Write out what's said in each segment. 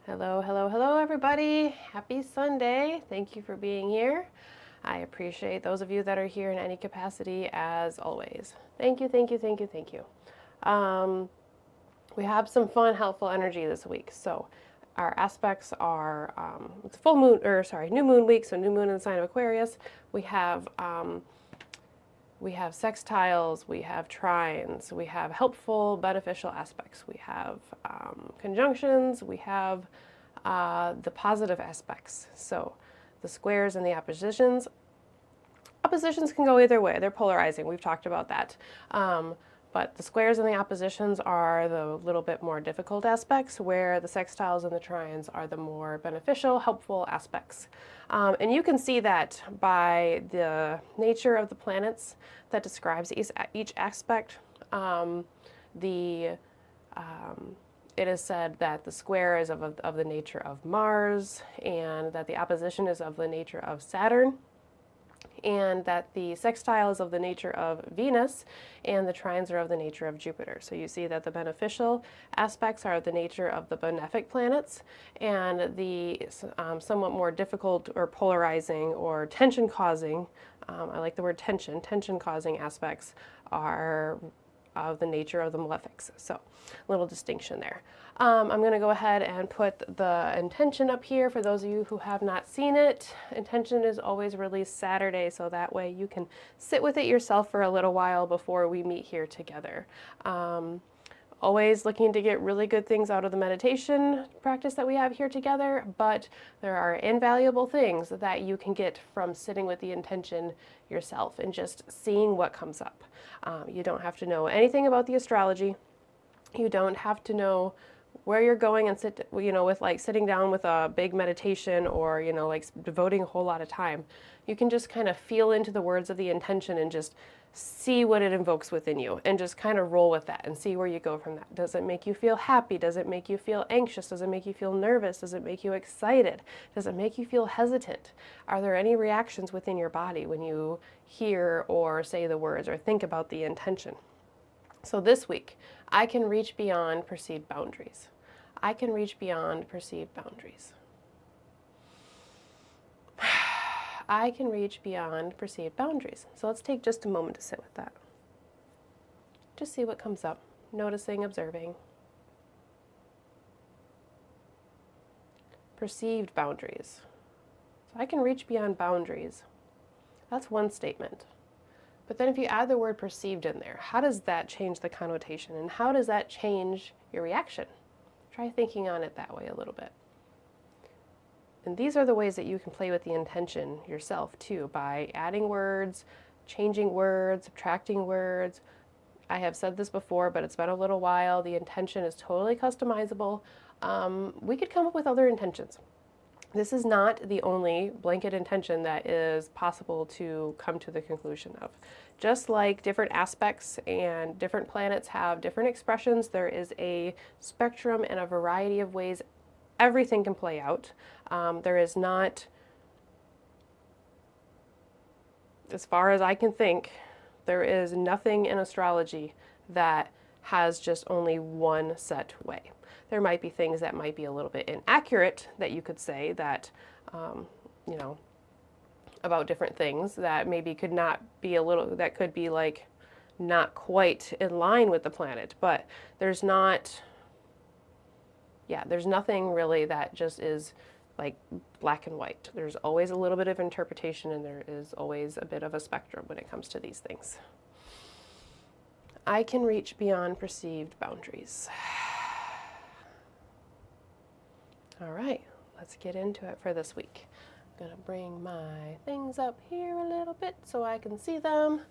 Hello, hello, hello, everybody. Happy Sunday. Thank you for being here. I appreciate those of you that are here in any capacity as always. Thank you, thank you, thank you, thank you. We have some fun, helpful energy this week. So our aspects are, it's full moon, or sorry, new moon week, so new moon in the sign of Aquarius. We have sextiles, we have trines, we have helpful, beneficial aspects, we have conjunctions, we have the positive aspects. So the squares and the oppositions. Oppositions can go either way. They're polarizing. We've talked about that. But the squares and the oppositions are the little bit more difficult aspects, where the sextiles and the trines are the more beneficial, helpful aspects. And you can see that by the nature of the planets that describes each aspect. It is said that the square is of the nature of Mars, and that the opposition is of the nature of Saturn, and that the sextile is of the nature of Venus, and the trines are of the nature of Jupiter. So you see that the beneficial aspects are of the nature of the benefic planets, and the somewhat more difficult or polarizing or tension-causing, I like the word tension-causing aspects are of the nature of the malefics. So little distinction there. I'm going to go ahead and put the intention up here for those of you who have not seen it. Intention is always released Saturday, so that way you can sit with it yourself for a little while before we meet here together. Always looking to get really good things out of the meditation practice that we have here together, but there are invaluable things that you can get from sitting with the intention yourself and just seeing what comes up. You don't have to know anything about the astrology. You don't have to know where you're going and sit, with like sitting down with a big meditation or, like devoting a whole lot of time. You can just kind of feel into the words of the intention and just see what it invokes within you and just kind of roll with that and see where you go from that. Does it make you feel happy? Does it make you feel anxious? Does it make you feel nervous? Does it make you excited? Does it make you feel hesitant? Are there any reactions within your body when you hear or say the words or think about the intention? So this week, I can reach beyond perceived boundaries. I can reach beyond perceived boundaries. I can reach beyond perceived boundaries. So let's take just a moment to sit with that. Just see what comes up, noticing, observing. Perceived boundaries. So I can reach beyond boundaries. That's one statement. But then if you add the word perceived in there, how does that change the connotation? And how does that change your reaction? Try thinking on it that way a little bit. And these are the ways that you can play with the intention yourself too, by adding words, changing words, subtracting words. I have said this before, but it's been a little while. The intention is totally customizable. We could come up with other intentions. This is not the only blanket intention that is possible to come to the conclusion of. Just like different aspects and different planets have different expressions, there is a spectrum and a variety of ways everything can play out. There is not, as far as I can think, there is nothing in astrology that has just only one set way. There might be things that might be a little bit inaccurate that you could say that, about different things that maybe could not be that could be like not quite in line with the planet, but there's not, there's nothing really that just is like black and white. There's always a little bit of interpretation, and there is always a bit of a spectrum when it comes to these things. I can reach beyond perceived boundaries. All right, let's get into it for this week. I'm gonna bring my things up here a little bit so I can see them.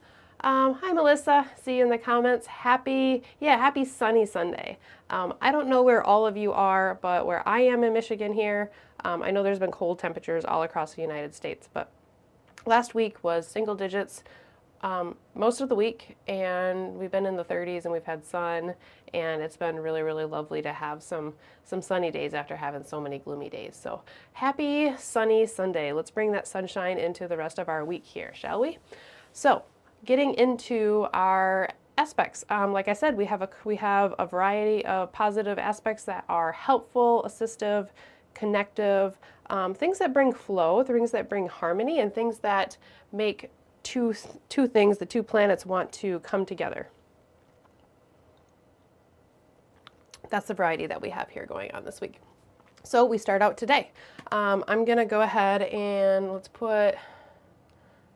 Hi Melissa, see you in the comments. Happy sunny Sunday. I don't know where all of you are, but where I am in Michigan here, I know there's been cold temperatures all across the United States, but last week was single digits most of the week, and we've been in the 30s and we've had sun, and it's been really, really lovely to have some sunny days after having so many gloomy days. So happy sunny Sunday. Let's bring that sunshine into the rest of our week here, shall we? So getting into our aspects. Like I said, we have a variety of positive aspects that are helpful, assistive, connective, things that bring flow, things that bring harmony, and things that make two things, the two planets, want to come together. That's the variety that we have here going on this week. So we start out today. I'm going to go ahead and let's put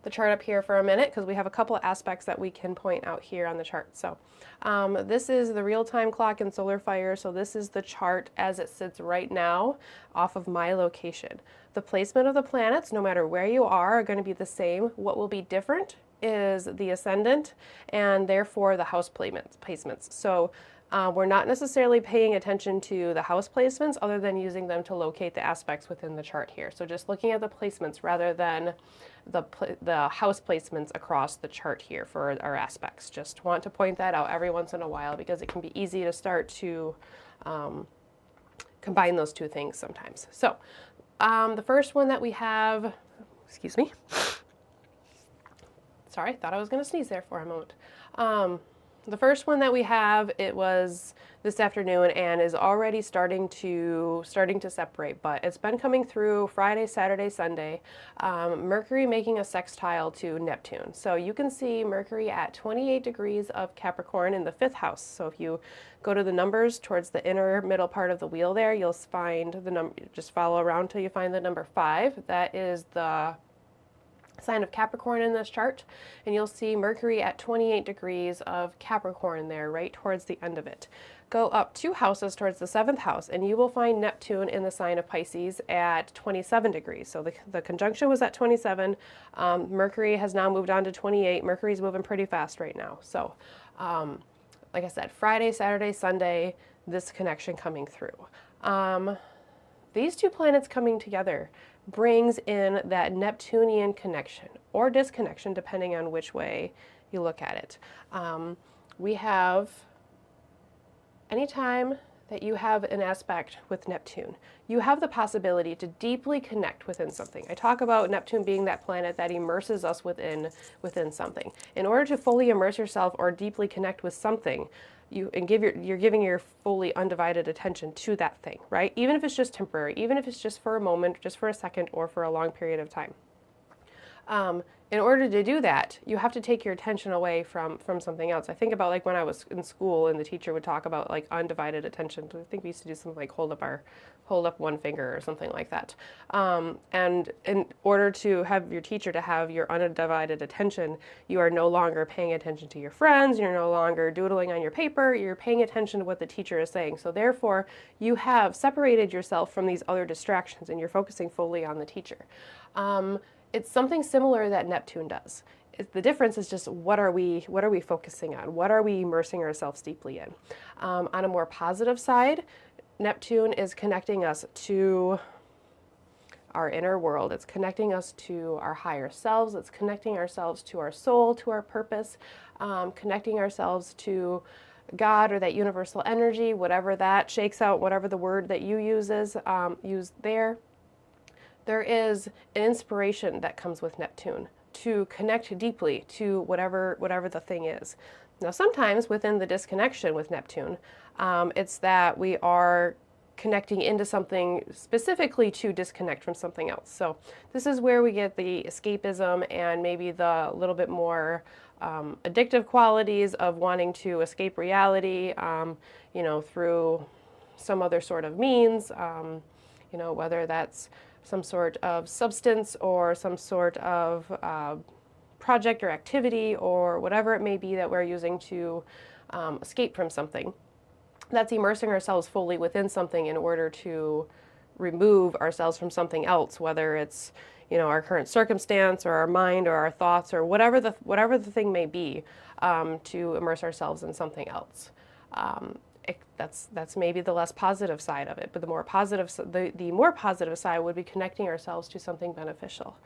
the chart up here for a minute because we have a couple of aspects that we can point out here on the chart. So this is the real-time clock in solar fire. So this is the chart as it sits right now off of my location. The placement of the planets, no matter where you are going to be the same. What will be different is the ascendant and therefore the house placements. So we're not necessarily paying attention to the house placements other than using them to locate the aspects within the chart here. So just looking at the placements rather than the house placements across the chart here for our aspects. Just want to point that out every once in a while because it can be easy to start to combine those two things sometimes. So the first one that we have, excuse me. Sorry, thought I was going to sneeze there for a moment. The first one that we have, it was this afternoon and is already starting to separate, but it's been coming through Friday, Saturday, Sunday. Mercury making a sextile to Neptune. So you can see Mercury at 28 degrees of Capricorn in the 5th house. So if you go to the numbers towards the inner middle part of the wheel there, you'll find the number, just follow around till you find the number 5. That is the sign of Capricorn in this chart, and you'll see Mercury at 28 degrees of Capricorn there right towards the end of it. Go up 2 houses towards the 7th house and you will find Neptune in the sign of Pisces at 27 degrees. So the conjunction was at 27. Mercury has now moved on to 28. Mercury's moving pretty fast right now. So like I said, Friday, Saturday, Sunday, this connection coming through. These two planets coming together brings in that Neptunian connection or disconnection, depending on which way you look at it. We have, anytime that you have an aspect with Neptune, you have the possibility to deeply connect within something. I talk about Neptune being that planet that immerses us within something. In order to fully immerse yourself or deeply connect with something, you're giving your fully undivided attention to that thing, right? Even if it's just temporary, even if it's just for a moment, just for a second, or for a long period of time. In order to do that, you have to take your attention away from something else. I think about like when I was in school and the teacher would talk about like undivided attention. I think we used to do something like hold up one finger or something like that. And in order to have your teacher to have your undivided attention, you are no longer paying attention to your friends, you're no longer doodling on your paper, you're paying attention to what the teacher is saying. So therefore, you have separated yourself from these other distractions and you're focusing fully on the teacher. It's something similar that Neptune does. The difference is just what are we focusing on? What are we immersing ourselves deeply in? On a more positive side, Neptune is connecting us to our inner world. It's connecting us to our higher selves. It's connecting ourselves to our soul, to our purpose, connecting ourselves to God or that universal energy, whatever that shakes out, whatever the word that you use is used there. There is an inspiration that comes with Neptune to connect deeply to whatever the thing is. Now, sometimes within the disconnection with Neptune, it's that we are connecting into something specifically to disconnect from something else. So this is where we get the escapism and maybe the little bit more addictive qualities of wanting to escape reality, through some other sort of means, whether that's some sort of substance or some sort of project or activity or whatever it may be that we're using to escape from something. That's immersing ourselves fully within something in order to remove ourselves from something else, whether it's our current circumstance or our mind or our thoughts or whatever the thing may be, to immerse ourselves in something else. That's maybe the less positive side of it, but the more positive side would be connecting ourselves to something beneficial.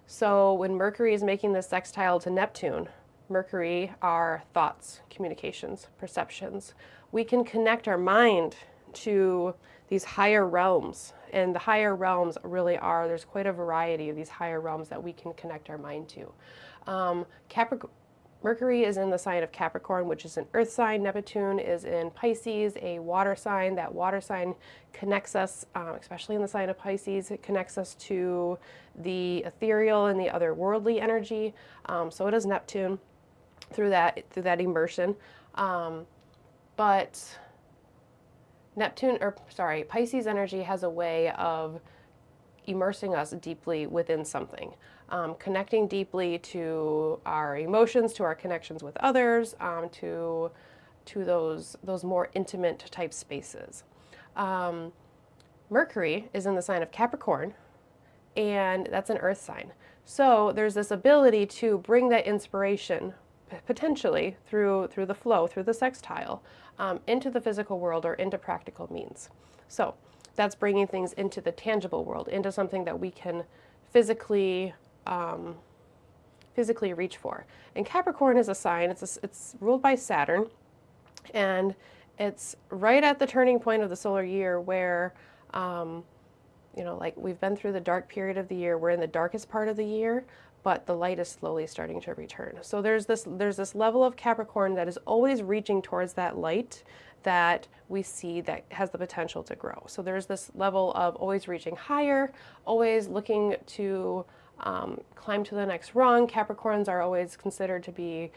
So when Mercury is making this sextile to Neptune, Mercury are thoughts, communications, perceptions. We can connect our mind to these higher realms, and the higher realms really are, there's quite a variety of these higher realms that we can connect our mind to. Mercury is in the sign of Capricorn, which is an earth sign. Neptune is in Pisces, a water sign. That water sign connects us, especially in the sign of Pisces, it connects us to the ethereal and the otherworldly energy. So it is Neptune through that immersion. But Pisces energy has a way of immersing us deeply within something, connecting deeply to our emotions, to our connections with others, to those more intimate type spaces. Mercury is in the sign of Capricorn, and that's an earth sign. So there's this ability to bring that inspiration potentially through the flow, through the sextile, into the physical world or into practical means. So that's bringing things into the tangible world, into something that we can physically reach for. And Capricorn is a sign, it's ruled by Saturn, and it's right at the turning point of the solar year where, like we've been through the dark period of the year, we're in the darkest part of the year, but the light is slowly starting to return. So there's this level of Capricorn that is always reaching towards that light that we see that has the potential to grow. So there's this level of always reaching higher, always looking to climb to the next rung. Capricorns are always considered to be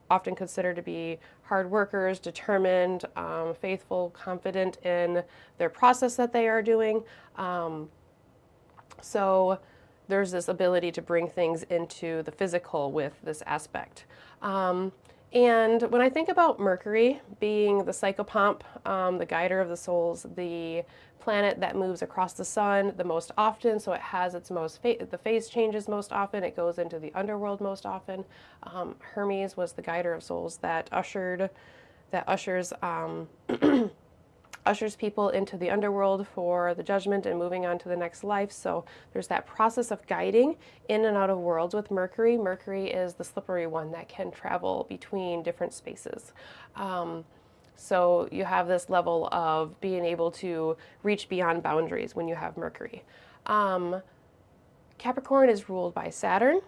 often considered to be hard workers, determined, faithful, confident in their process that they are doing. So there's this ability to bring things into the physical with this aspect. And when I think about Mercury being the psychopomp, the guider of the souls, the planet that moves across the sun the most often, so it has its the phase changes most often, it goes into the underworld most often. Hermes was the guider of souls that ushers people into the underworld for the judgment and moving on to the next life. So there's that process of guiding in and out of worlds with Mercury. Mercury is the slippery one that can travel between different spaces. So you have this level of being able to reach beyond boundaries when you have Mercury. Capricorn is ruled by Saturn.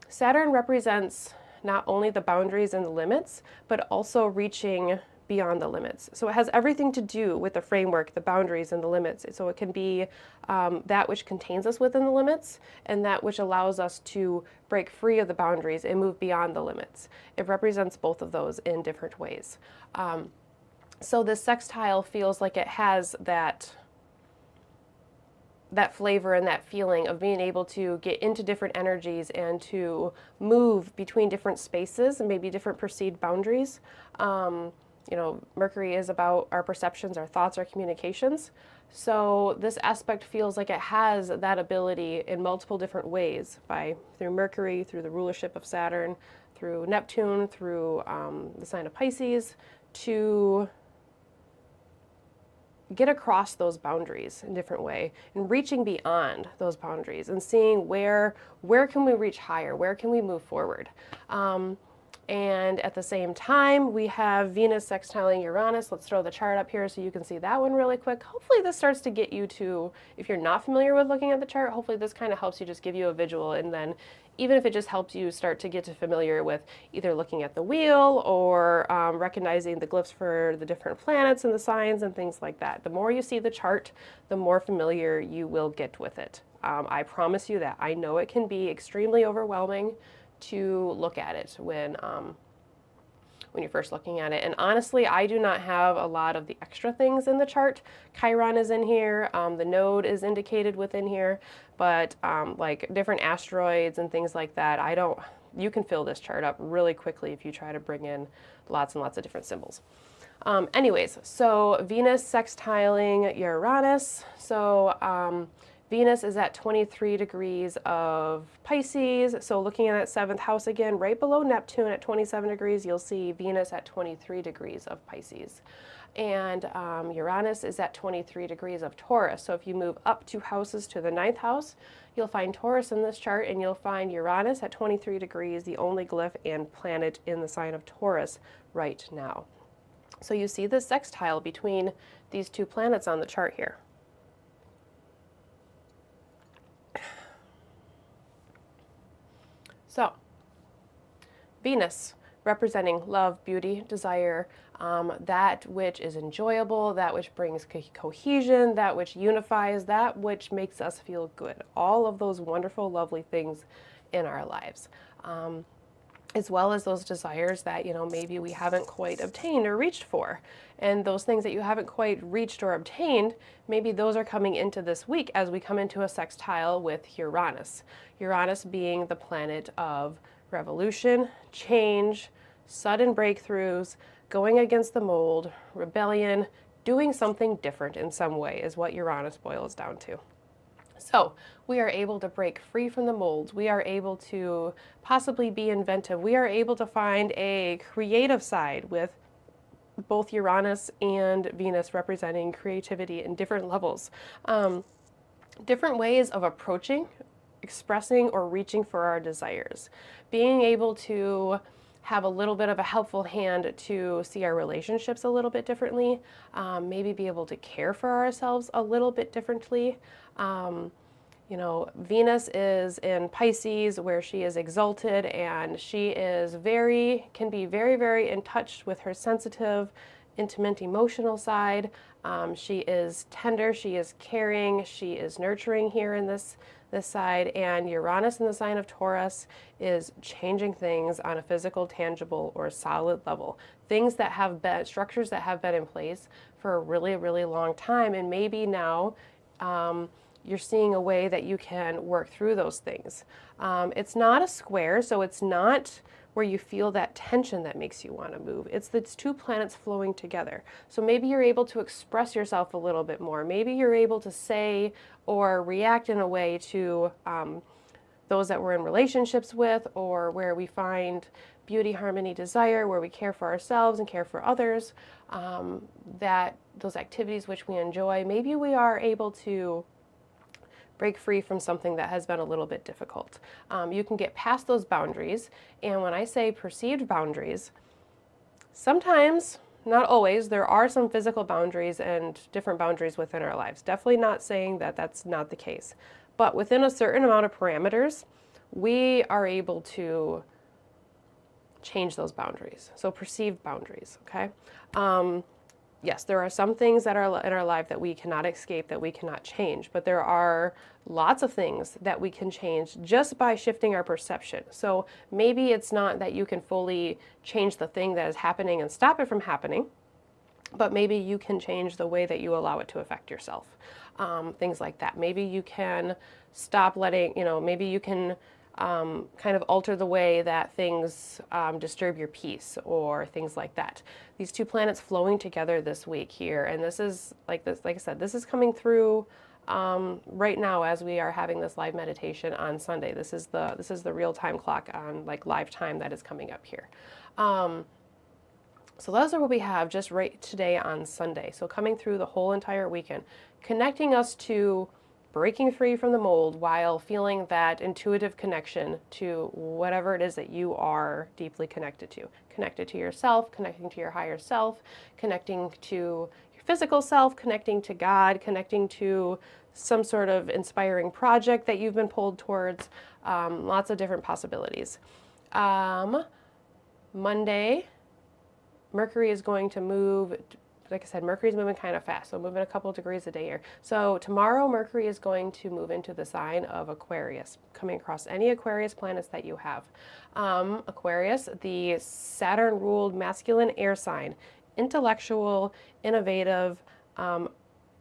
Saturn represents not only the boundaries and the limits, but also reaching beyond the limits. So it has everything to do with the framework, the boundaries, and the limits. So it can be that which contains us within the limits and that which allows us to break free of the boundaries and move beyond the limits. It represents both of those in different ways. So this sextile feels like it has that flavor and that feeling of being able to get into different energies and to move between different spaces and maybe different perceived boundaries. Mercury is about our perceptions, our thoughts, our communications. So this aspect feels like it has that ability in multiple different ways through Mercury, through the rulership of Saturn, through Neptune, through the sign of Pisces, to get across those boundaries in a different way and reaching beyond those boundaries and seeing where can we reach higher, where can we move forward. And at the same time, we have Venus sextiling Uranus. Let's throw the chart up here so you can see that one really quick. Hopefully this starts to get you to, if you're not familiar with looking at the chart, hopefully this kind of helps you just give you a visual, and then even if it just helps you start to get familiar with either looking at the wheel or recognizing the glyphs for the different planets and the signs and things like that. The more you see the chart, the more familiar you will get with it. I promise you that. I know it can be extremely overwhelming to look at it when you're first looking at it. And honestly, I do not have a lot of the extra things in the chart. Chiron is in here, the node is indicated within here, but like different asteroids and things like that, you can fill this chart up really quickly if you try to bring in lots and lots of different symbols. Anyways, so Venus sextiling Uranus. So Venus is at 23 degrees of Pisces, so looking at that 7th house again, right below Neptune at 27 degrees, you'll see Venus at 23 degrees of Pisces. And Uranus is at 23 degrees of Taurus, so if you move up 2 houses to the 9th house, you'll find Taurus in this chart, and you'll find Uranus at 23 degrees, the only glyph and planet in the sign of Taurus right now. So you see this sextile between these 2 planets on the chart here. So, Venus, representing love, beauty, desire, that which is enjoyable, that which brings cohesion, that which unifies, that which makes us feel good. All of those wonderful, lovely things in our lives. As well as those desires that, maybe we haven't quite obtained or reached for. And those things that you haven't quite reached or obtained, maybe those are coming into this week as we come into a sextile with Uranus. Uranus being the planet of revolution, change, sudden breakthroughs, going against the mold, rebellion, doing something different in some way is what Uranus boils down to. So we are able to break free from the molds. We are able to possibly be inventive. We are able to find a creative side with both Uranus and Venus representing creativity in different levels. Different ways of approaching, expressing, or reaching for our desires. Being able to have a little bit of a helpful hand to see our relationships a little bit differently, maybe be able to care for ourselves a little bit differently. Venus is in Pisces where she is exalted and she is can be very, very in touch with her sensitive, intimate, emotional side. She is tender, she is caring, she is nurturing here in this side, and Uranus in the sign of Taurus is changing things on a physical, tangible, or solid level. Things that have been, structures that have been in place for a really, really long time, and maybe now you're seeing a way that you can work through those things. It's not a square, so it's not where you feel that tension that makes you want to move. It's two planets flowing together. So maybe you're able to express yourself a little bit more. Maybe you're able to say or react in a way to those that we're in relationships with, or where we find beauty, harmony, desire, where we care for ourselves and care for others, that those activities which we enjoy, maybe we are able to break free from something that has been a little bit difficult. You can get past those boundaries, and when I say perceived boundaries, sometimes, not always, there are some physical boundaries and different boundaries within our lives. Definitely not saying that that's not the case. But within a certain amount of parameters, we are able to change those boundaries. So perceived boundaries, okay? Yes, there are some things that are in our life that we cannot escape, that we cannot change, but there are lots of things that we can change just by shifting our perception. So maybe it's not that you can fully change the thing that is happening and stop it from happening, but maybe you can change the way that you allow it to affect yourself. Things like that. Maybe you can stop letting, maybe you can kind of alter the way that things disturb your peace or things like that. These two planets flowing together this week here, and this is like I said, this is coming through right now as we are having this live meditation on Sunday. This is the real time clock on live time that is coming up here. So those are what we have just right today on Sunday. So coming through the whole entire weekend, connecting us to breaking free from the mold while feeling that intuitive connection to whatever it is that you are deeply connected to yourself, connecting to your higher self, connecting to your physical self, connecting to God, connecting to some sort of inspiring project that you've been pulled towards, lots of different possibilities. Monday, Mercury is going to move. Like I said, Mercury is moving kind of fast, so moving a couple of degrees a day here. So tomorrow, Mercury is going to move into the sign of Aquarius, coming across any Aquarius planets that you have. Aquarius, the Saturn-ruled masculine air sign, intellectual, innovative,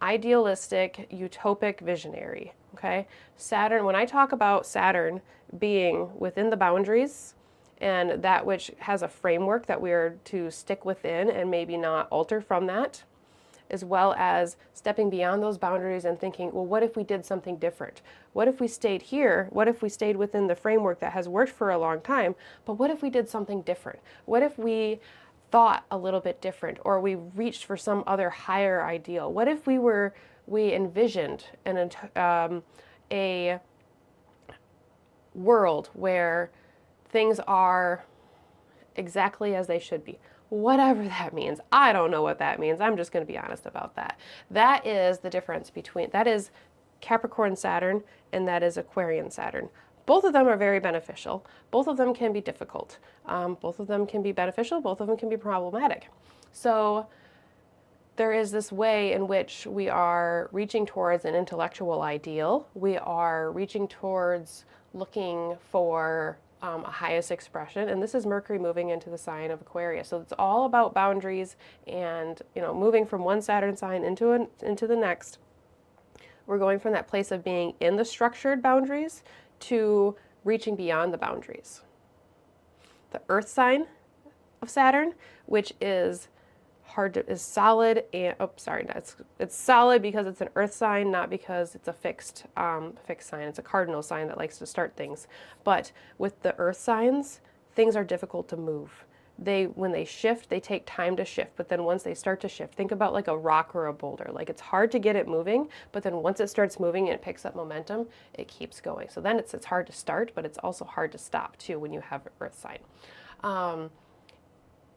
idealistic, utopic, visionary. Okay, Saturn. When I talk about Saturn being within the boundaries, and that which has a framework that we are to stick within and maybe not alter from that, as well as stepping beyond those boundaries and thinking, well, what if we did something different? What if we stayed here? What if we stayed within the framework that has worked for a long time? But what if we did something different? What if we thought a little bit different, or we reached for some other higher ideal? What if we envisioned a world where things are exactly as they should be? Whatever that means. I don't know what that means. I'm just going to be honest about that. That is the difference between, that is Capricorn Saturn and that is Aquarian Saturn. both of them are very beneficial. Both of them can be difficult. Both of them can be beneficial. Both of them can be problematic. So there is this way in which we are reaching towards an intellectual ideal. We are reaching towards looking for a highest expression, and this is Mercury moving into the sign of Aquarius. So it's all about boundaries and, you know, moving from one Saturn sign into the next. We're going from that place of being in the structured boundaries to reaching beyond the boundaries. The Earth sign of Saturn, which is is solid and it's solid because it's an Earth sign, not because it's a fixed sign. It's a cardinal sign that likes to start things. But with the Earth signs, things are difficult to move. When they shift, they take time to shift, but then once they start to shift, think about like a rock or a boulder. Like, it's hard to get it moving, but then once it starts moving and it picks up momentum, it keeps going. So then it's hard to start, but it's also hard to stop too when you have an Earth sign.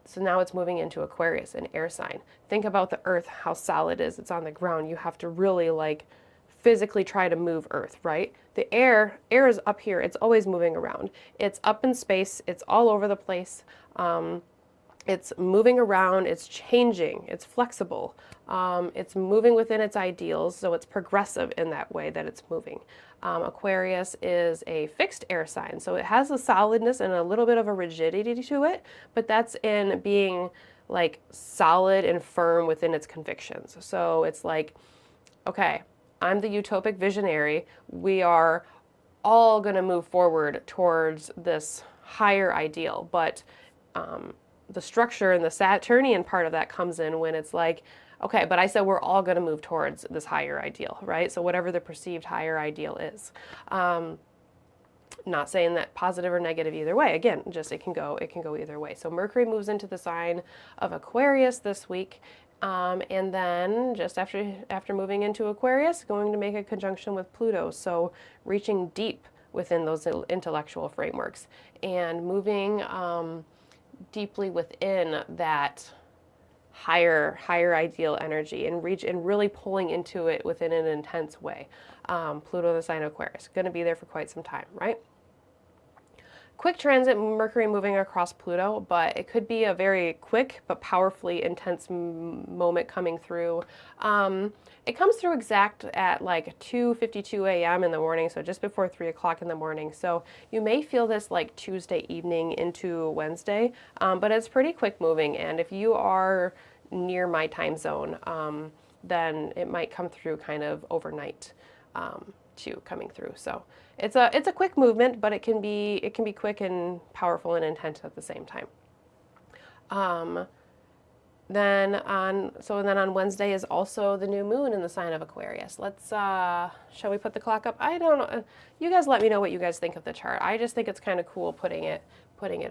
So now it's moving into Aquarius, an air sign. Think about the Earth, how solid it is. It's on the ground. You have to really like physically try to move Earth, right? The air is up here. It's always moving around. It's up in space. It's all over the place. It's moving around. It's changing. It's flexible. It's moving within its ideals, so it's progressive in that way that it's moving. Aquarius is a fixed air sign, so it has a solidness and a little bit of a rigidity to it, but that's in being like solid and firm within its convictions. So it's like, okay, I'm the utopic visionary. We are all going to move forward towards this higher ideal, but the structure and the Saturnian part of that comes in when it's like, okay, but I said we're all going to move towards this higher ideal, right? So whatever the perceived higher ideal is. Not saying that positive or negative either way. Again, just it can go either way. So Mercury moves into the sign of Aquarius this week, and then just after moving into Aquarius, going to make a conjunction with Pluto. So reaching deep within those intellectual frameworks and moving deeply within that higher ideal energy and really pulling into it within an intense way. Pluto, the sign of Aquarius, going to be there for quite some time, right? Quick transit, Mercury moving across Pluto, but it could be a very quick but powerfully intense moment coming through. It comes through exact at like 2:52 a.m. in the morning, so just before 3 o'clock in the morning. So you may feel this like Tuesday evening into Wednesday, but it's pretty quick moving. And if you are near my time zone, then it might come through kind of overnight too, coming through. So it's a quick movement, but it can be quick and powerful and intense at the same time. Then on Wednesday is also the new moon in the sign of Aquarius. Let's shall we put the clock up? I don't know. You guys let me know what you guys think of the chart. I just think it's kind of cool putting it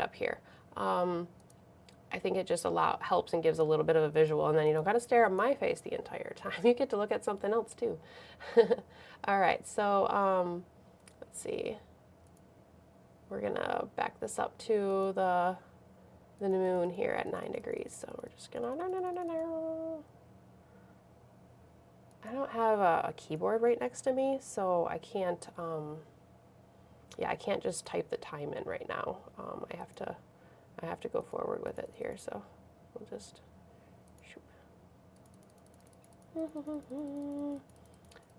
up here. I think it just helps and gives a little bit of a visual, and then you don't got to stare at my face the entire time. You get to look at something else too. All right, so let's see. We're gonna back this up to the moon here at 9 degrees. So we're just gonna. I don't have a keyboard right next to me, so I can't. I can't just type the time in right now. I have to go forward with it here. So we'll just.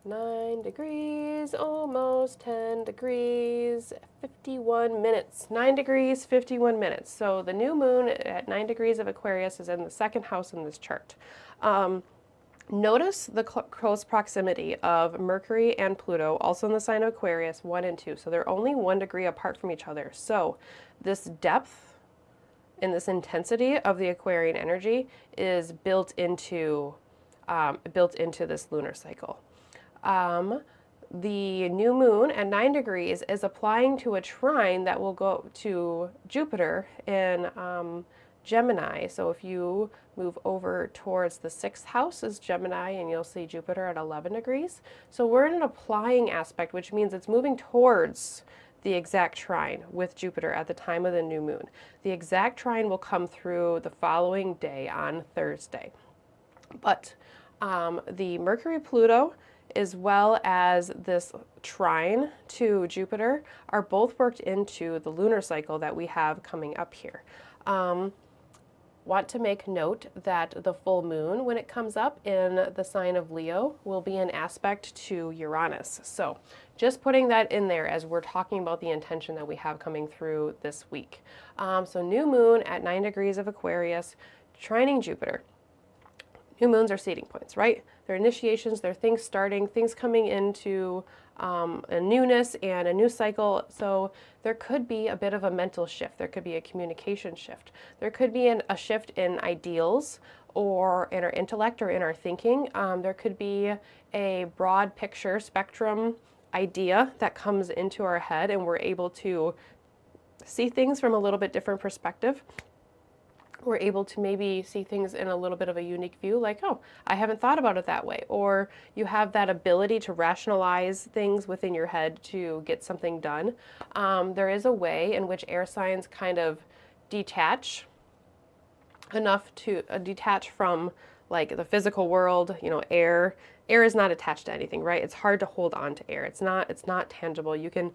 9 degrees, almost 10 degrees, 51 minutes. 9 degrees, 51 minutes. So the new moon at 9 degrees of Aquarius is in the second house in this chart. Notice the close proximity of Mercury and Pluto, also in the sign of Aquarius, 1 and 2. So they're only 1 degree apart from each other. So this depth and this intensity of the Aquarian energy is built into this lunar cycle. The new moon at 9 degrees is applying to a trine that will go to Jupiter in Gemini. So if you move over towards the 6th house is Gemini, and you'll see Jupiter at 11 degrees. So we're in an applying aspect, which means it's moving towards the exact trine with Jupiter at the time of the new moon. The exact trine will come through the following day on Thursday. But the Mercury-Pluto as well as this trine to Jupiter are both worked into the lunar cycle that we have coming up here. Want to make note that the full moon, when it comes up in the sign of Leo, will be an aspect to Uranus. So just putting that in there as we're talking about the intention that we have coming through this week. So new moon at 9 degrees of Aquarius, trining Jupiter. New moons are seeding points, right? They're initiations, they're things starting, things coming into a newness and a new cycle. So there could be a bit of a mental shift. There could be a communication shift. There could be a shift in ideals or in our intellect or in our thinking. There could be a broad picture spectrum idea that comes into our head and we're able to see things from a little bit different perspective. We're able to maybe see things in a little bit of a unique view, like, oh, I haven't thought about it that way. Or you have that ability to rationalize things within your head to get something done. There is a way in which air signs kind of detach enough to detach from like the physical world. You know, air is not attached to anything, right? It's hard to hold on to air. It's not tangible. You can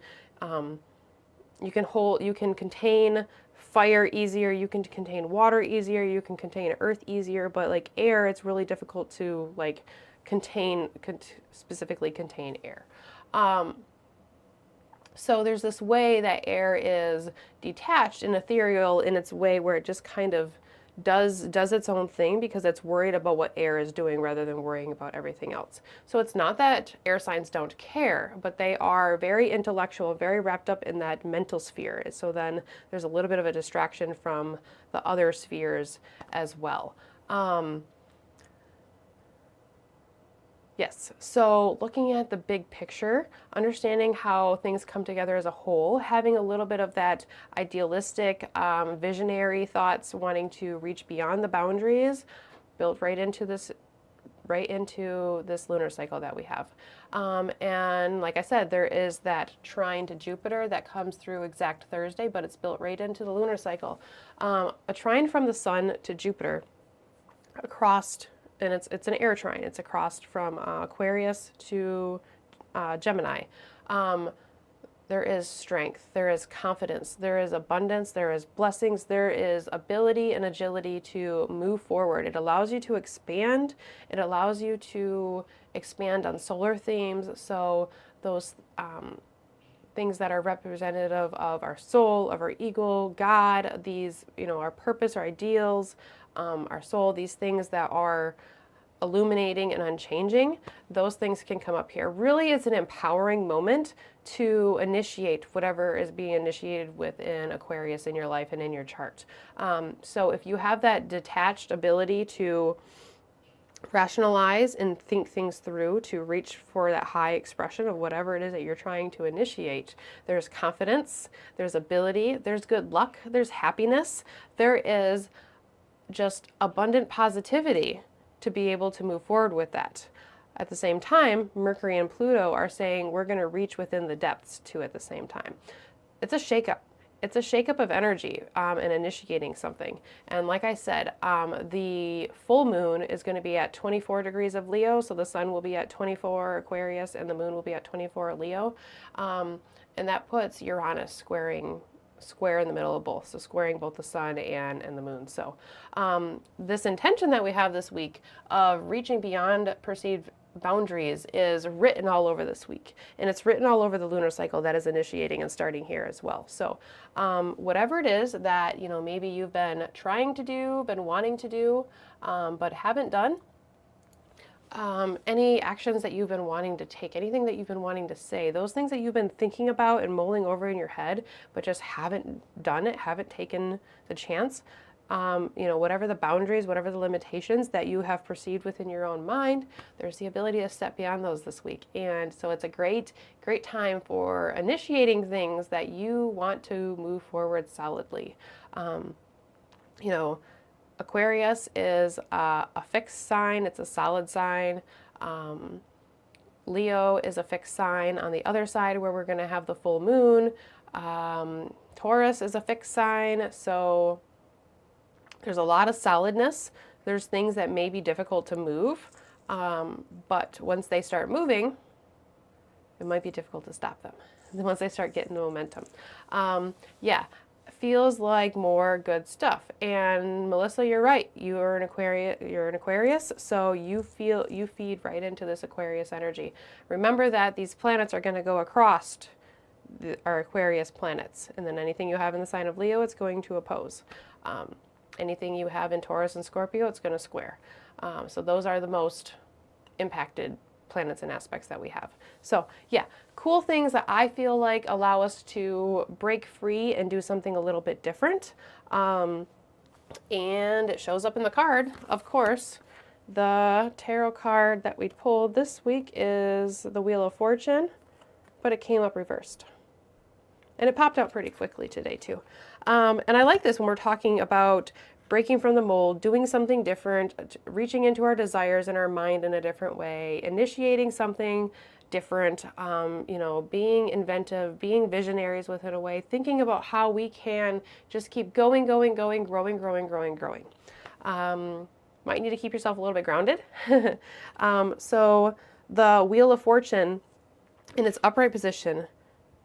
contain fire easier, you can contain water easier, you can contain earth easier, but like air, it's really difficult to like specifically contain air. So there's this way that air is detached and ethereal in its way where it just kind of does its own thing because it's worried about what air is doing rather than worrying about everything else. So it's not that air signs don't care, but they are very intellectual, very wrapped up in that mental sphere. So then there's a little bit of a distraction from the other spheres as well. Yes, so looking at the big picture, understanding how things come together as a whole, having a little bit of that idealistic, visionary thoughts, wanting to reach beyond the boundaries, built right into this lunar cycle that we have. And like I said, there is that trine to Jupiter that comes through exact Thursday, but it's built right into the lunar cycle. A trine from the Sun to Jupiter across, and it's an air trine. It's across from Aquarius to Gemini. There is strength, there is confidence, there is abundance, there is blessings, there is ability and agility to move forward. It allows you to expand. It allows you to expand on solar themes. So those things that are representative of our soul, of our ego, God, these, our purpose, our ideals, our soul, these things that are illuminating and unchanging, those things can come up here. Really, it's an empowering moment to initiate whatever is being initiated within Aquarius in your life and in your chart. So if you have that detached ability to rationalize and think things through, to reach for that high expression of whatever it is that you're trying to initiate, there's confidence, there's ability, there's good luck, there's happiness, there is just abundant positivity to be able to move forward with that. At the same time, Mercury and Pluto are saying we're going to reach within the depths too at the same time. It's a shakeup. It's a shakeup of energy and initiating something. And like I said, the full moon is going to be at 24 degrees of Leo, so the sun will be at 24 Aquarius and the moon will be at 24 Leo. And that puts Uranus square in the middle of both, so squaring both the sun and the moon. So this intention that we have this week of reaching beyond perceived boundaries is written all over this week, and it's written all over the lunar cycle that is initiating and starting here as well. So whatever it is that maybe you've been trying to do, been wanting to do, but haven't done, any actions that you've been wanting to take, anything that you've been wanting to say, those things that you've been thinking about and mulling over in your head, but just haven't done it, haven't taken the chance, whatever the boundaries, whatever the limitations that you have perceived within your own mind, there's the ability to step beyond those this week. And so it's a great time for initiating things that you want to move forward solidly. Aquarius is a fixed sign. It's a solid sign. Leo is a fixed sign on the other side where we're going to have the full moon. Taurus is a fixed sign. So there's a lot of solidness. There's things that may be difficult to move. But once they start moving, it might be difficult to stop them. Once they start getting the momentum. Yeah, feels like more good stuff. And Melissa, you're right. You're an Aquarius, so you feed right into this Aquarius energy. Remember that these planets are going to go across our Aquarius planets, and then anything you have in the sign of Leo, it's going to oppose. Anything you have in Taurus and Scorpio, it's going to square. So those are the most impacted planets and aspects that we have. So yeah, cool things that I feel like allow us to break free and do something a little bit different. And it shows up in the card, of course. The tarot card that we pulled this week is the Wheel of Fortune, but it came up reversed. And it popped out pretty quickly today too. And I like this when we're talking about breaking from the mold, doing something different, reaching into our desires and our mind in a different way, initiating something different, being inventive, being visionaries within a way, thinking about how we can just keep going, growing. Might need to keep yourself a little bit grounded. So the Wheel of Fortune in its upright position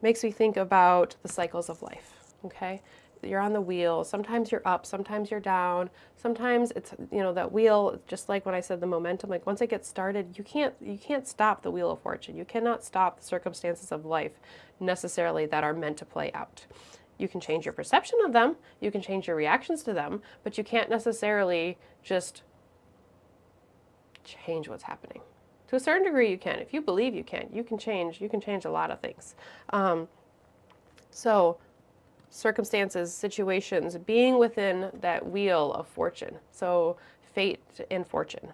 makes me think about the cycles of life, okay? You're on the wheel. Sometimes you're up, sometimes you're down. Sometimes it's, that wheel, just like when I said the momentum, like once it gets started, you can't stop the Wheel of Fortune. You cannot stop the circumstances of life necessarily that are meant to play out. You can change your perception of them, you can change your reactions to them, but you can't necessarily just change what's happening. To a certain degree, you can. If you believe you can change a lot of things. So circumstances, situations, being within that Wheel of Fortune. So fate and fortune.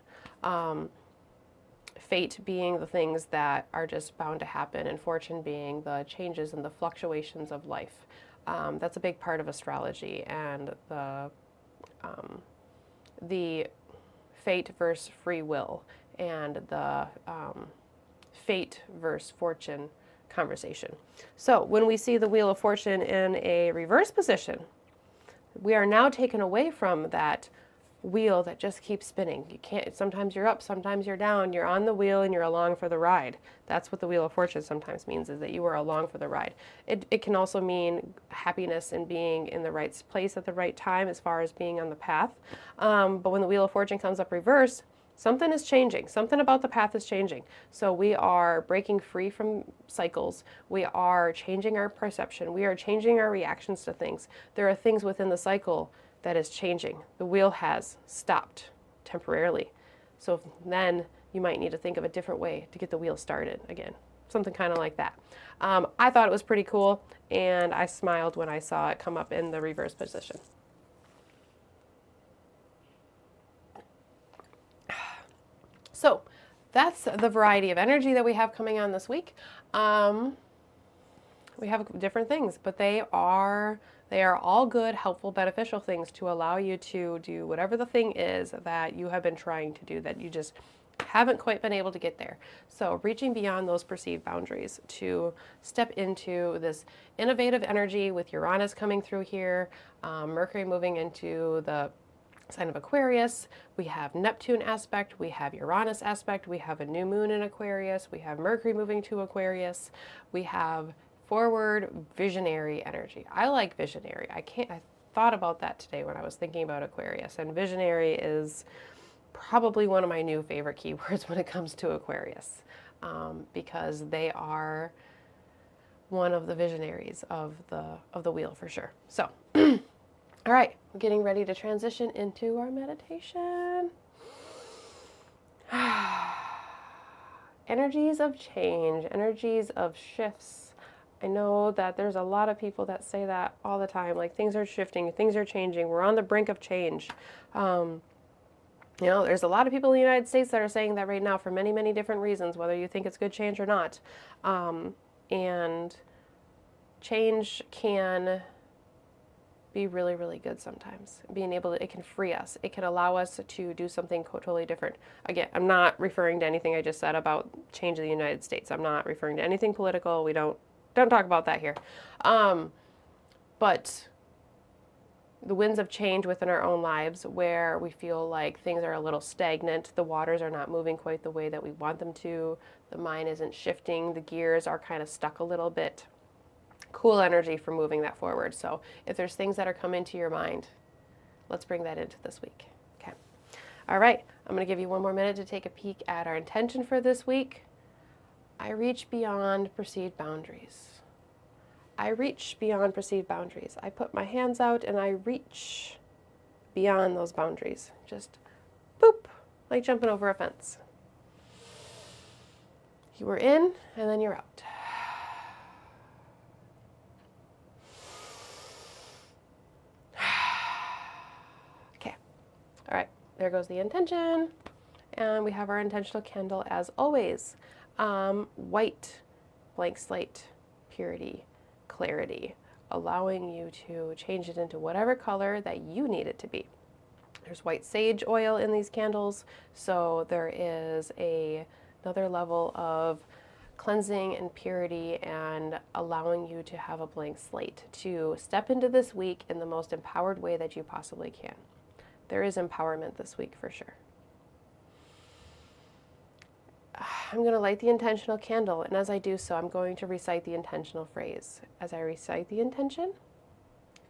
Fate being the things that are just bound to happen, and fortune being the changes and the fluctuations of life. That's a big part of astrology, and the fate versus free will, and the fate versus fortune conversation. So when we see the Wheel of Fortune in a reverse position, we are now taken away from that wheel that just keeps spinning. You can't, sometimes you're up, sometimes you're down, you're on the wheel and you're along for the ride. That's what the Wheel of Fortune sometimes means, is that you are along for the ride. It can also mean happiness and being in the right place at the right time as far as being on the path. But when the Wheel of Fortune comes up reverse, something is changing. Something about the path is changing. So we are breaking free from cycles. We are changing our perception. We are changing our reactions to things. There are things within the cycle that is changing. The wheel has stopped temporarily. So then you might need to think of a different way to get the wheel started again. Something kind of like that. I thought it was pretty cool, and I smiled when I saw it come up in the reverse position. So that's the variety of energy that we have coming on this week. We have different things, but they are all good, helpful, beneficial things to allow you to do whatever the thing is that you have been trying to do that you just haven't quite been able to get there. So reaching beyond those perceived boundaries to step into this innovative energy with Uranus coming through here, Mercury moving into the sign of Aquarius, we have Neptune aspect, we have Uranus aspect, we have a new moon in Aquarius, we have Mercury moving to Aquarius, we have forward visionary energy. I like visionary. I thought about that today when I was thinking about Aquarius, and visionary is probably one of my new favorite keywords when it comes to Aquarius, because they are one of the visionaries of the wheel for sure. So all right, we're getting ready to transition into our meditation. Energies of change, energies of shifts. I know that there's a lot of people that say that all the time, like things are shifting, things are changing, we're on the brink of change. There's a lot of people in the United States that are saying that right now for many, many different reasons, whether you think it's good change or not. And change can be really, really good sometimes. It can free us. It can allow us to do something totally different. Again, I'm not referring to anything I just said about change in the United States. I'm not referring to anything political. We don't talk about that here. But the winds of change within our own lives where we feel like things are a little stagnant, the waters are not moving quite the way that we want them to, the mind isn't shifting, the gears are kind of stuck a little bit. Cool energy for moving that forward. So if there's things that are coming to your mind, let's bring that into this week. Okay. All right. I'm going to give you one more minute to take a peek at our intention for this week. I reach beyond perceived boundaries. I reach beyond perceived boundaries. I put my hands out and I reach beyond those boundaries. Just boop, like jumping over a fence. You were in and then you're out. Okay. All right. There goes the intention. And we have our intentional candle as always. White, blank slate, purity, clarity, allowing you to change it into whatever color that you need it to be. There's white sage oil in these candles, so there is another level of cleansing and purity and allowing you to have a blank slate to step into this week in the most empowered way that you possibly can. There is empowerment this week for sure. I'm going to light the intentional candle, and as I do so, I'm going to recite the intentional phrase. As I recite the intention,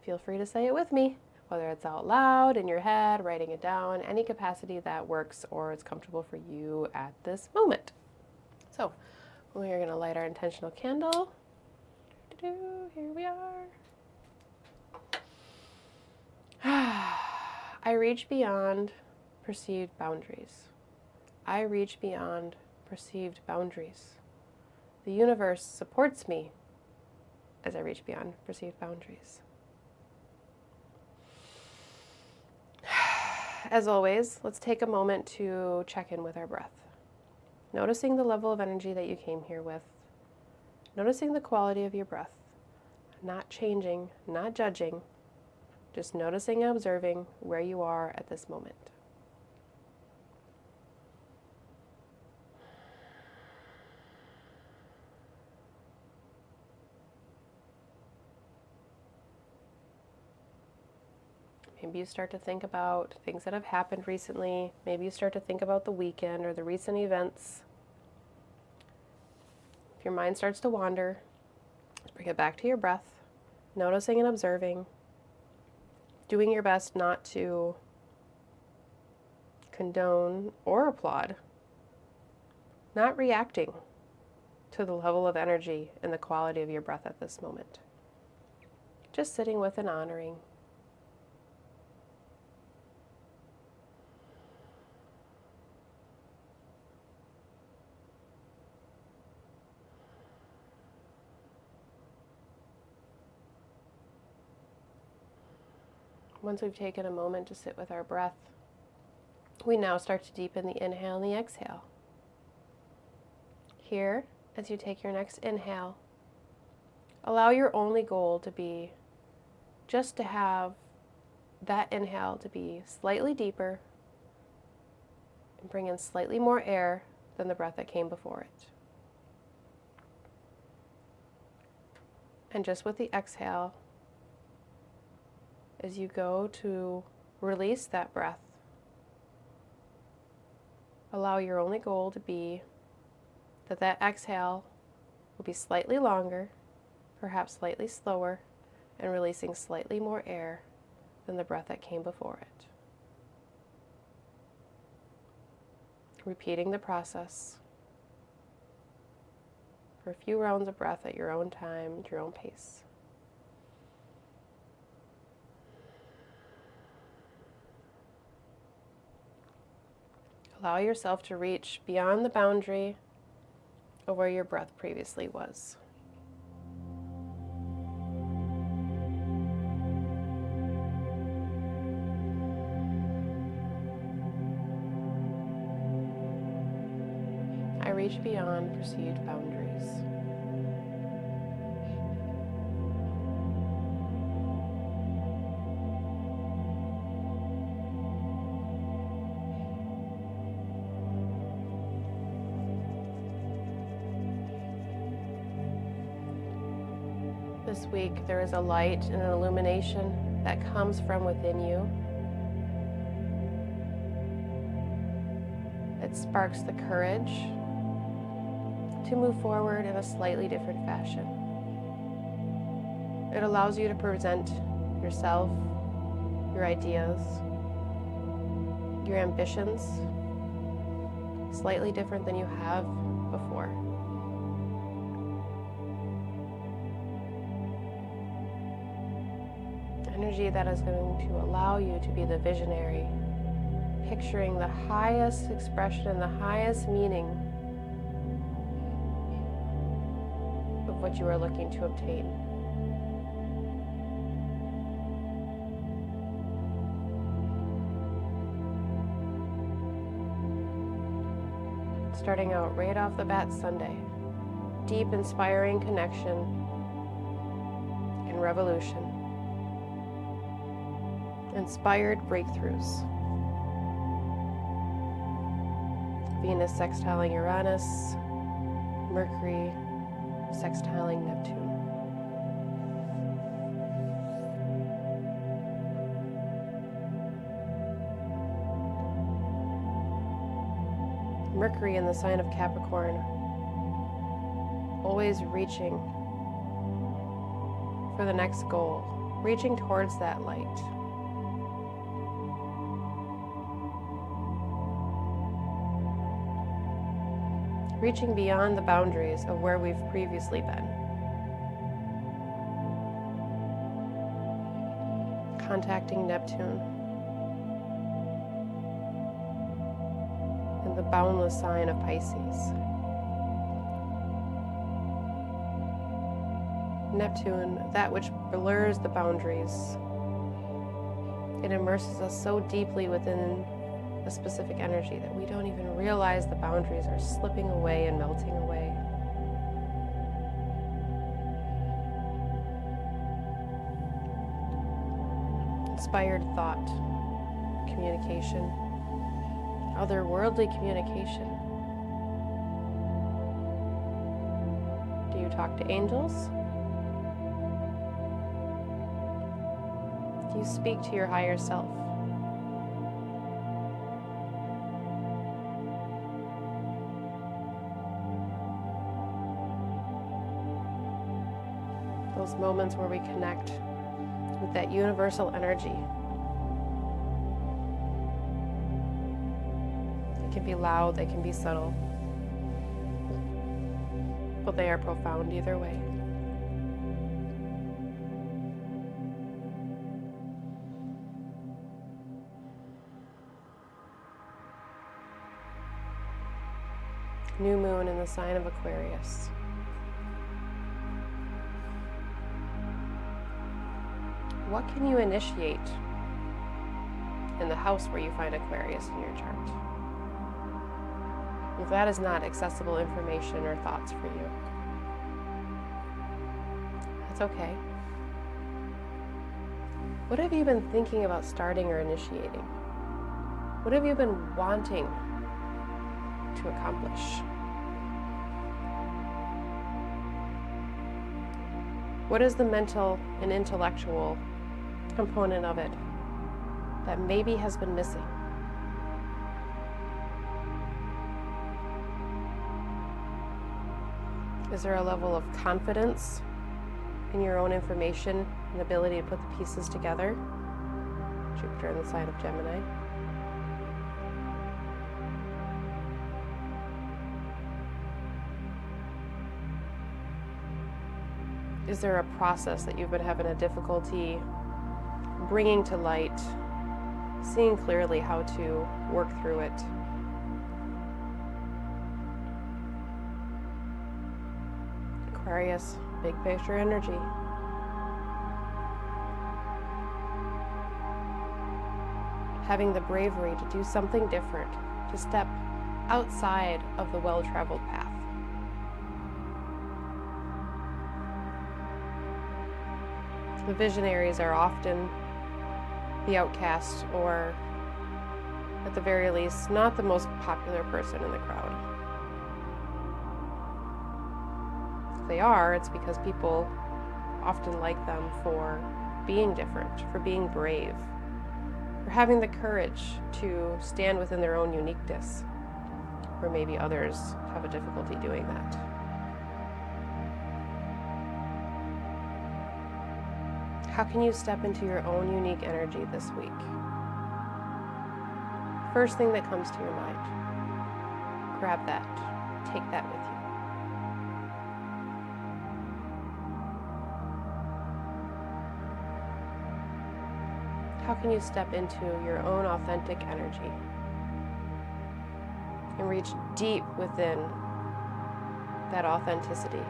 feel free to say it with me, whether it's out loud, in your head, writing it down, any capacity that works or is comfortable for you at this moment. So, we are going to light our intentional candle. Here we are. I reach beyond perceived boundaries. I reach beyond perceived boundaries. The universe supports me as I reach beyond perceived boundaries. As always, let's take a moment to check in with our breath. Noticing the level of energy that you came here with. Noticing the quality of your breath. Not changing, not judging, just noticing and observing where you are at this moment. Maybe you start to think about things that have happened recently. Maybe you start to think about the weekend or the recent events. If your mind starts to wander, bring it back to your breath, noticing and observing, doing your best not to condone or applaud, not reacting to the level of energy and the quality of your breath at this moment. Just sitting with and honoring. Once we've taken a moment to sit with our breath, we now start to deepen the inhale and the exhale. Here, as you take your next inhale, allow your only goal to be just to have that inhale to be slightly deeper and bring in slightly more air than the breath that came before it. And just with the exhale, as you go to release that breath, allow your only goal to be that exhale will be slightly longer, perhaps slightly slower, and releasing slightly more air than the breath that came before it. Repeating the process for a few rounds of breath at your own time, at your own pace. Allow yourself to reach beyond the boundary of where your breath previously was. I reach beyond perceived boundaries. This week there is a light and an illumination that comes from within you. It sparks the courage to move forward in a slightly different fashion. It allows you to present yourself, your ideas, your ambitions slightly different than you have before. Energy that is going to allow you to be the visionary, picturing the highest expression and the highest meaning of what you are looking to obtain. Starting out right off the bat Sunday, deep inspiring connection and revolution. Inspired breakthroughs. Venus sextiling Uranus, Mercury sextiling Neptune. Mercury in the sign of Capricorn, always reaching for the next goal, reaching towards that light. Reaching beyond the boundaries of where we've previously been. Contacting Neptune in the boundless sign of Pisces. Neptune, that which blurs the boundaries. It immerses us so deeply within a specific energy that we don't even realize the boundaries are slipping away and melting away. Inspired thought, communication, otherworldly communication. Do you talk to angels? Do you speak to your higher self? Those moments where we connect with that universal energy. They can be loud, they can be subtle, but they are profound either way. New moon in the sign of Aquarius. What can you initiate in the house where you find Aquarius in your chart? If that is not accessible information or thoughts for you, that's okay. What have you been thinking about starting or initiating? What have you been wanting to accomplish? What is the mental and intellectual component of it that maybe has been missing? Is there a level of confidence in your own information and ability to put the pieces together? Jupiter in the sign of Gemini. Is there a process that you've been having a difficulty bringing to light, seeing clearly how to work through it? Aquarius, big picture energy. Having the bravery to do something different, to step outside of the well-traveled path. The visionaries are often the outcast, or at the very least, not the most popular person in the crowd. If they are, it's because people often like them for being different, for being brave, for having the courage to stand within their own uniqueness, where maybe others have a difficulty doing that. How can you step into your own unique energy this week? First thing that comes to your mind, grab that, take that with you. How can you step into your own authentic energy and reach deep within that authenticity?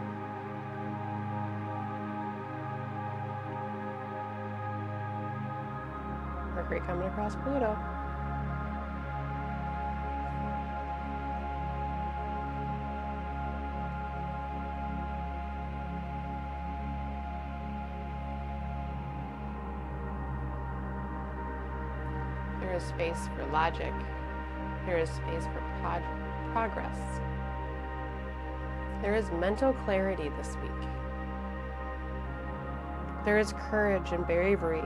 Mercury coming across Pluto. There is space for logic. There is space for progress. There is mental clarity this week. There is courage and bravery.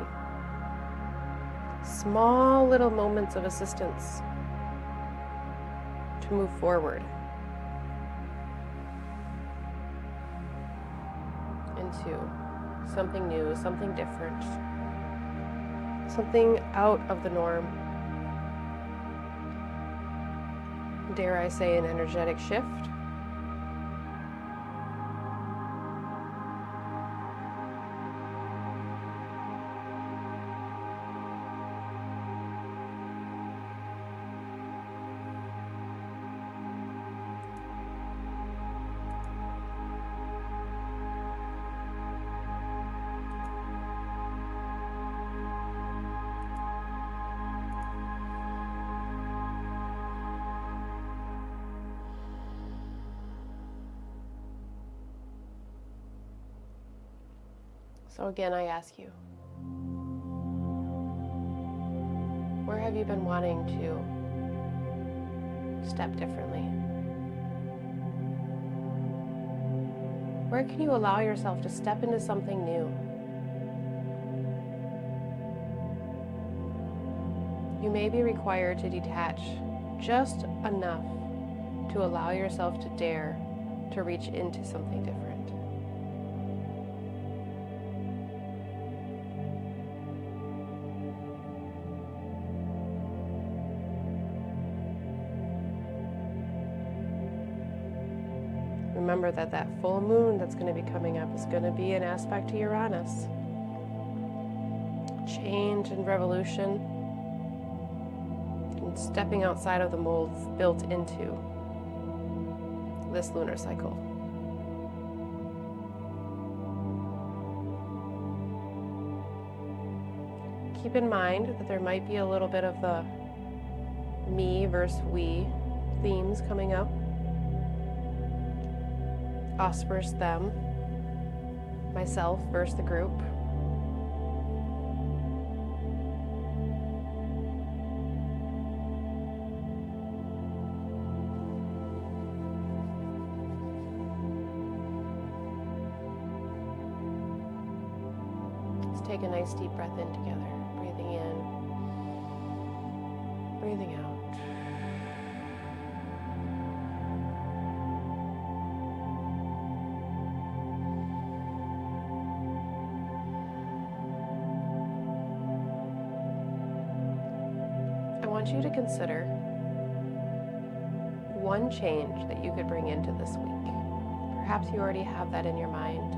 Small little moments of assistance to move forward into something new, something different, something out of the norm. Dare I say, an energetic shift. So again, I ask you, where have you been wanting to step differently? Where can you allow yourself to step into something new? You may be required to detach just enough to allow yourself to dare to reach into something different. Remember that that full moon that's going to be coming up is going to be an aspect to Uranus. Change and revolution, and stepping outside of the molds built into this lunar cycle. Keep in mind that there might be a little bit of the me versus we themes coming up. Us versus them, myself versus the group. Let's take a nice deep breath in together, breathing in, breathing out. I want you to consider one change that you could bring into this week. Perhaps you already have that in your mind.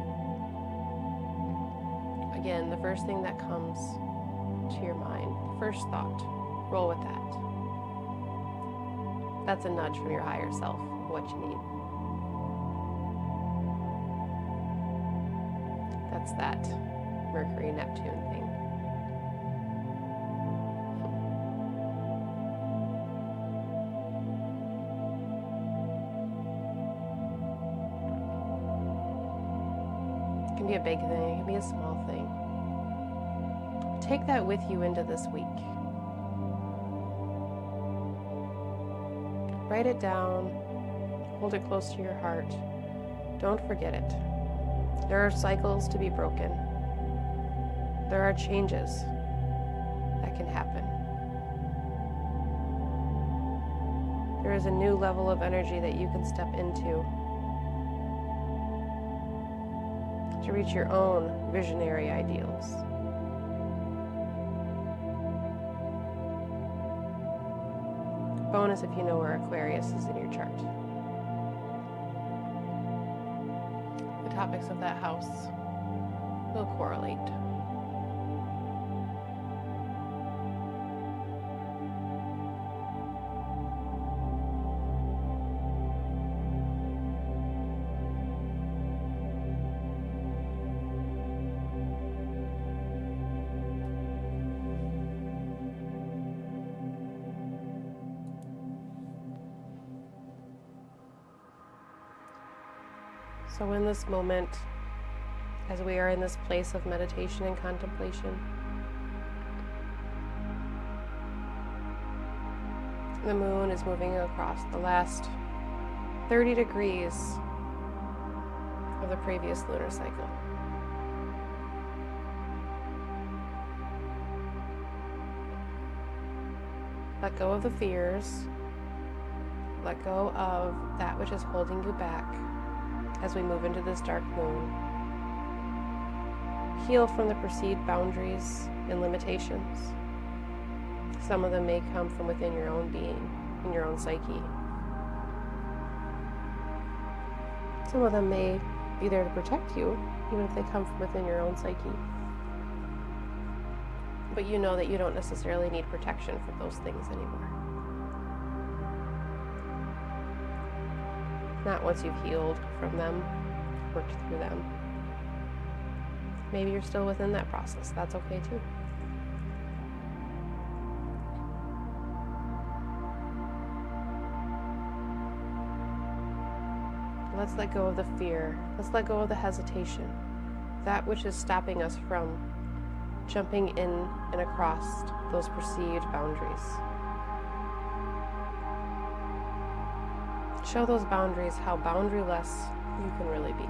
Again, the first thing that comes to your mind, the first thought, roll with that. That's a nudge from your higher self, what you need. That's that Mercury-Neptune thing. It can be a big thing, it can be a small thing. Take that with you into this week. Write it down, hold it close to your heart. Don't forget it. There are cycles to be broken. There are changes that can happen. There is a new level of energy that you can step into to reach your own visionary ideals. Bonus if you know where Aquarius is in your chart. The topics of that house will correlate. So in this moment, as we are in this place of meditation and contemplation, the moon is moving across the last 30 degrees of the previous lunar cycle. Let go of the fears. Let go of that which is holding you back as we move into this dark moon. Heal from the perceived boundaries and limitations. Some of them may come from within your own being, in your own psyche. Some of them may be there to protect you, even if they come from within your own psyche. But you know that you don't necessarily need protection for those things anymore. Not once you've healed from them, worked through them. Maybe you're still within that process. That's okay too. Let's let go of the fear. Let's let go of the hesitation. That which is stopping us from jumping in and across those perceived boundaries. Show those boundaries how boundaryless you can really be.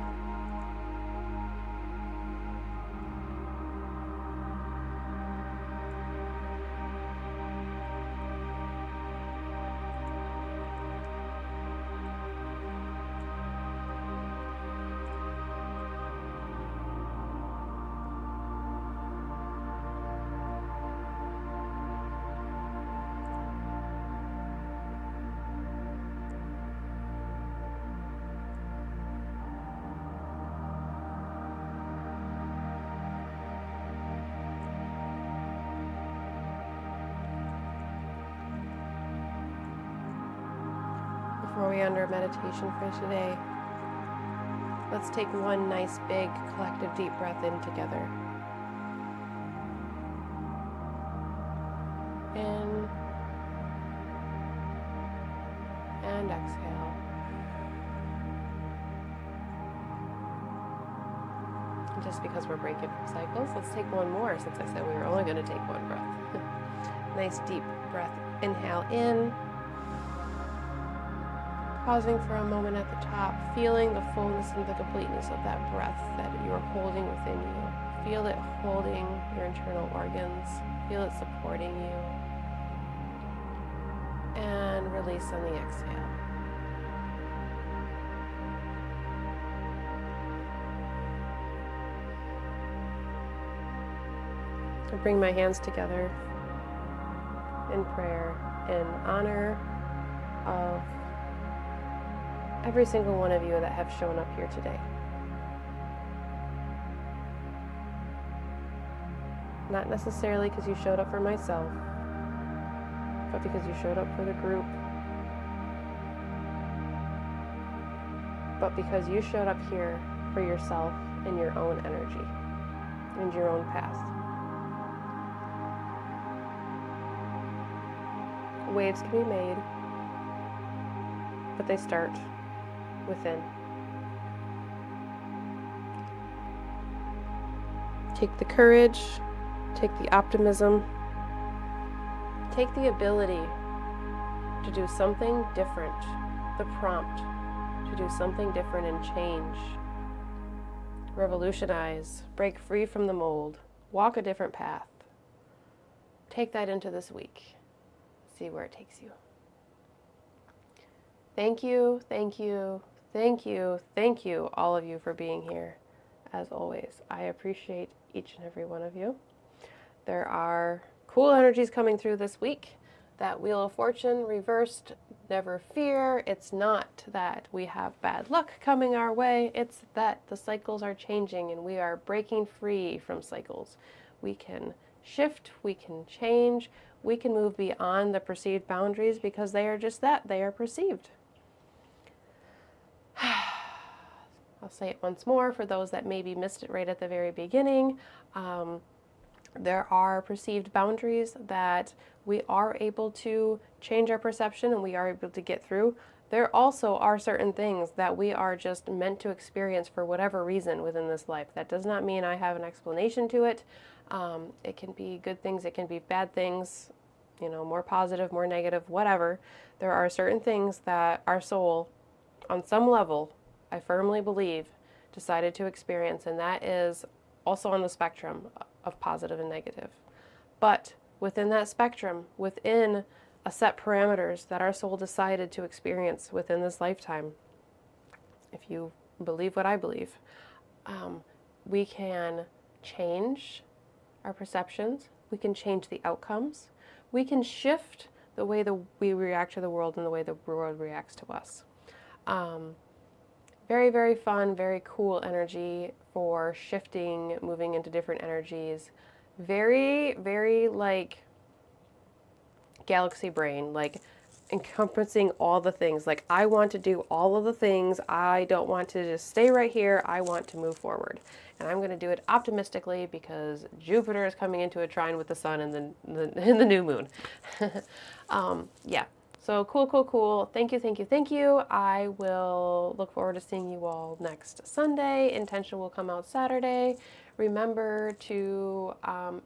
Before we end our meditation for today, let's take one nice big collective deep breath in together. In and exhale. And just because we're breaking from cycles, let's take one more, since I said we were only going to take one breath. Nice deep breath. Inhale in. Pausing for a moment at the top, feeling the fullness and the completeness of that breath that you're holding within you. Feel it holding your internal organs. Feel it supporting you. And release on the exhale. I bring my hands together in prayer in honor of every single one of you that have shown up here today. Not necessarily because you showed up for myself, but because you showed up for the group, but because you showed up here for yourself and your own energy and your own path. Waves can be made, but they start within. Take the courage, take the optimism, take the ability to do something different, the prompt to do something different and change, revolutionize, break free from the mold, Walk a different path. Take that into this week. See where it takes you. Thank you, thank you, thank you, thank you, all of you, for being here. As always, I appreciate each and every one of you. There are cool energies coming through this week. That Wheel of Fortune reversed, never fear. It's not that we have bad luck coming our way. It's that the cycles are changing and we are breaking free from cycles. We can shift, we can change, we can move beyond the perceived boundaries because they are just that, they are perceived. I'll say it once more for those that maybe missed it right at the very beginning. There are perceived boundaries that we are able to change our perception and we are able to get through. There also are certain things that we are just meant to experience for whatever reason within this life. That does not mean I have an explanation to it. It can be good things, it can be bad things, more positive, more negative, whatever. There are certain things that our soul, on some level, I firmly believe, decided to experience, and that is also on the spectrum of positive and negative. But within that spectrum, within a set parameters that our soul decided to experience within this lifetime, if you believe what I believe, we can change our perceptions, we can change the outcomes, we can shift the way that we react to the world and the way the world reacts to us. Very, very fun, very cool energy for shifting, moving into different energies. Very, very like galaxy brain, like encompassing all the things. Like, I want to do all of the things. I don't want to just stay right here. I want to move forward. And I'm going to do it optimistically because Jupiter is coming into a trine with the sun and the new moon. Yeah. So cool, cool, cool. Thank you, thank you, thank you. I will look forward to seeing you all next Sunday. Intention will come out Saturday. Remember to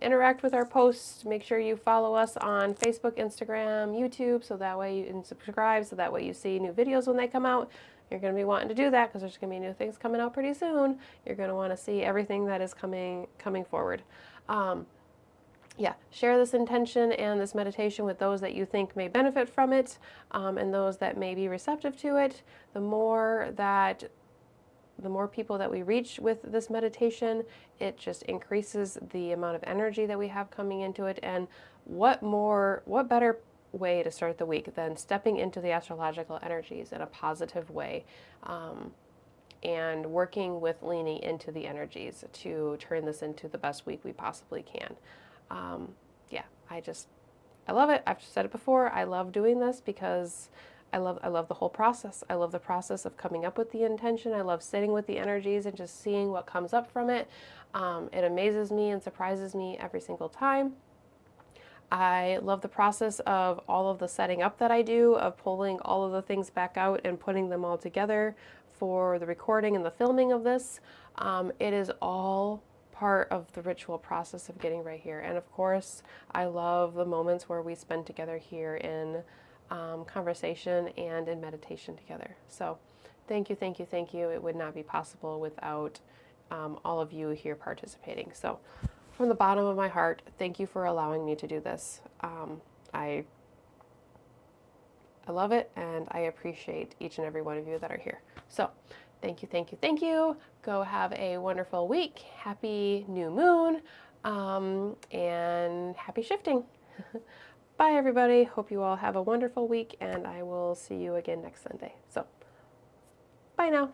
interact with our posts. Make sure you follow us on Facebook, Instagram, YouTube, so that way you can subscribe, so that way you see new videos when they come out. You're going to be wanting to do that because there's going to be new things coming out pretty soon. You're going to want to see everything that is coming forward. Yeah, share this intention and this meditation with those that you think may benefit from it, and those that may be receptive to it. The more people that we reach with this meditation, it just increases the amount of energy that we have coming into it. And what better way to start the week than stepping into the astrological energies in a positive way, and working with leaning into the energies to turn this into the best week we possibly can. Yeah, I love it. I've said it before. I love doing this because I love the whole process. I love the process of coming up with the intention. I love sitting with the energies and just seeing what comes up from it. It amazes me and surprises me every single time. I love the process of all of the setting up that I do, of pulling all of the things back out and putting them all together for the recording and the filming of this. It is all part of the ritual process of getting right here. And of course, I love the moments where we spend together here in conversation and in meditation together. So thank you, thank you, thank you. It would not be possible without all of you here participating. So from the bottom of my heart, thank you for allowing me to do this. I love it, and I appreciate each and every one of you that are here. So thank you, thank you, thank you. Go have a wonderful week. Happy new moon, and happy shifting. Bye, everybody. Hope you all have a wonderful week, and I will see you again next Sunday. So, bye now.